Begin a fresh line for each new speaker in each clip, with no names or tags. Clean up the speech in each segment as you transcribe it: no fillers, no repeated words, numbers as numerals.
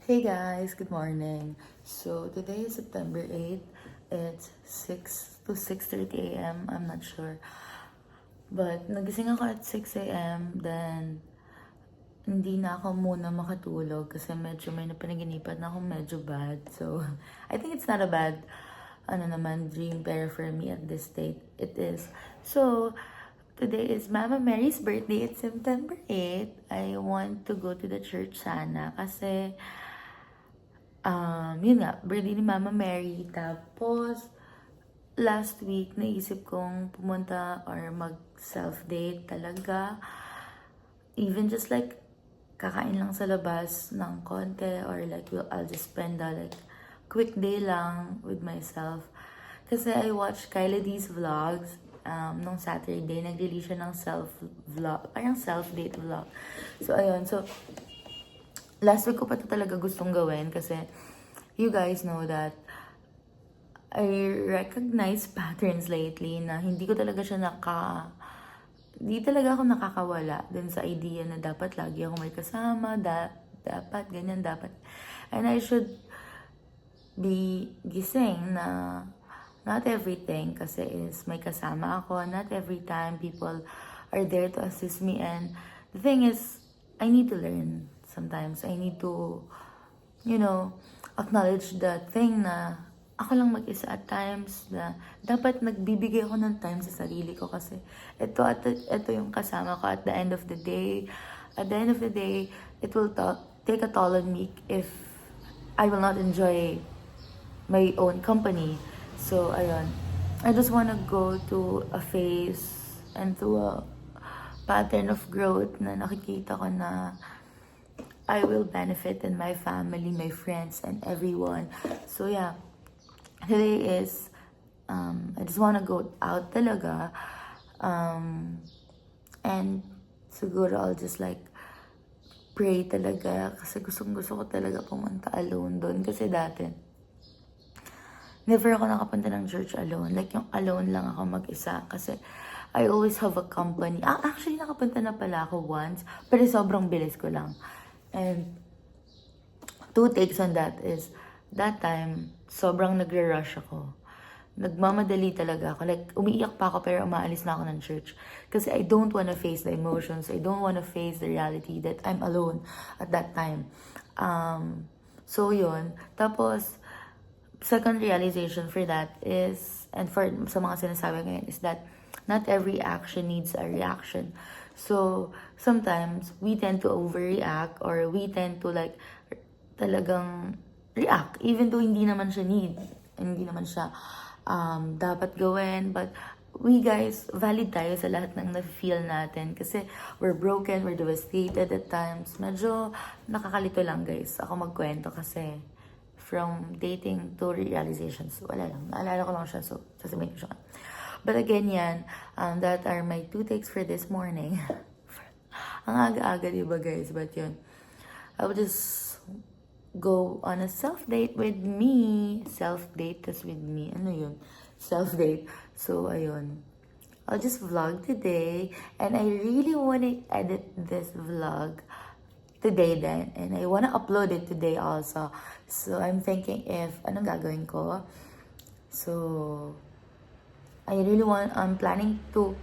Hey guys, good morning. So today is September 8th. It's 6 to 6:30 a.m. I'm not sure. But nagising ako at 6 a.m. Then hindi na ako muna makatulog kasi medyo may napanaginipan na akong medyo bad. So I think it's not a bad dream, pero for me at this state, it is. So today is Mama Mary's birthday. It's September 8th. I want to go to the church sana kasi yun nga, birthday ni Mama Mary. Tapos, last week, naisip kong pumunta or mag-self-date talaga. Even just like, kakain lang sa labas ng konti or like, I'll just spend a like, quick day lang with myself. Kasi I watched Kyla D's vlogs nung Saturday. Nag-release siya ng self-vlog, parang self-date vlog. So, ayun. So, last week ko pa ito talaga gustong gawin kasi you guys know that I recognize patterns lately na hindi talaga ako nakakawala dun sa idea na dapat lagi ako may kasama, dapat, ganyan, dapat. And I should be gising na not everything kasi is may kasama ako, not every time people are there to assist me, and the thing is, I need to learn. Sometimes I need to, acknowledge the thing na ako lang mag-isa at times na dapat nagbibigay ako ng time sa sarili ko kasi ito yung kasama ko at the end of the day. At the end of the day, it will take a toll on me if I will not enjoy my own company. So, ayun. I just wanna go to a phase and to a pattern of growth na nakikita ko na I will benefit in my family, my friends, and everyone. So yeah, today is, I just wanna go out talaga. And siguro I'll just like pray talaga kasi gusto ko talaga pumunta alone doon. Kasi dati, never ako nakapunta ng church alone. Like yung alone lang ako mag-isa kasi I always have a company. Actually, nakapunta na pala ako once, pero sobrang bilis ko lang. And two takes on that is, that time, sobrang nagre-rush ako. Nagmamadali talaga ako. Like, umiiyak pa ako pero umaalis na ako ng church. Kasi I don't wanna face the emotions. I don't wanna face the reality that I'm alone at that time. So, yun. Tapos, second realization for that is, and for sa mga sinasabi ngayon, is that not every action needs a reaction. So, sometimes, we tend to overreact or we tend to like, talagang react. Even though hindi naman siya hindi naman siya dapat gawin. But, we guys, valid tayo sa lahat ng na-feel natin. Kasi, we're broken, we're devastated at times. Medyo nakakalito lang guys, ako magkwento kasi from dating to realizations. Wala lang. Naalala ko lang siya, so sasabihin ko siya. But again, yan, that are my two takes for this morning. Ang aga-aga, diba guys? But yun, I will just go on a self-date with me. Self-date tas with me. Ano yun? Self-date. So, ayun. I'll just vlog today. And I really want to edit this vlog today then. And I want to upload it today also. So, I'm thinking if, anong gagawin ko? So, I'm planning to,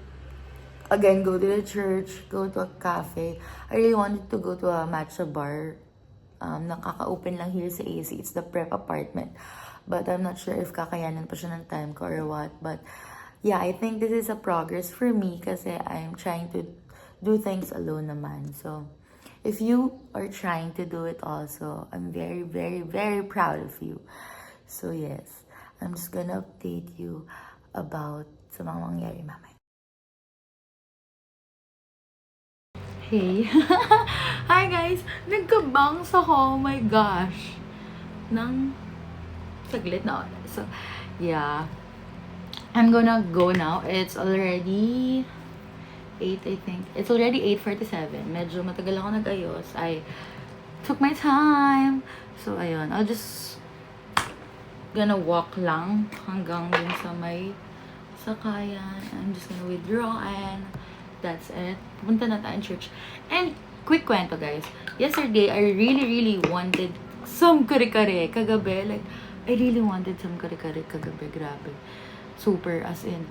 again, go to the church, go to a cafe. I really wanted to go to a matcha bar. Nakaka-open lang here sa AC. It's the prep apartment. But I'm not sure if kakayanan pa siya ng time ko or what. But yeah, I think this is a progress for me kasi I'm trying to do things alone naman. So, if you are trying to do it also, I'm very, very, very proud of you. So yes, I'm just gonna update you about sa mga mangyayari mamaya. Hey! Hi guys! Nagkabangs ako! Oh my gosh! Nang saglit na ulit. So, yeah. I'm gonna go now. It's already 8, I think. It's already 8:47. Medyo matagal ako nag-ayos. I took my time. So, ayun. I'll just gonna walk lang hanggang dun sa may sakayan. I'm just gonna withdraw and that's it. Pupunta na tayo in church. And quick kwento guys. Yesterday, I really wanted some kare-kare kagabi. Like, I really wanted some kare-kare kagabi. Grabe. Super, as in,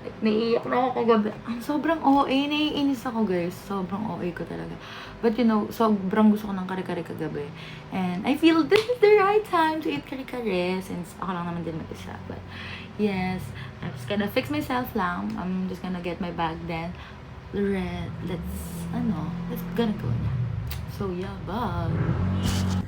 like, naiiyak na ako kagabi. Ang sobrang OA, naiinis ako guys. Sobrang OA ko talaga. But you know, sobrang gusto ko ng kare-kare kagabi. And I feel this is the right time to eat kare-kare since ako lang naman din mag-isa. But yes, I'm just gonna fix myself lang. I'm just gonna get my bag then. Let's gonna go na. So yeah, bye.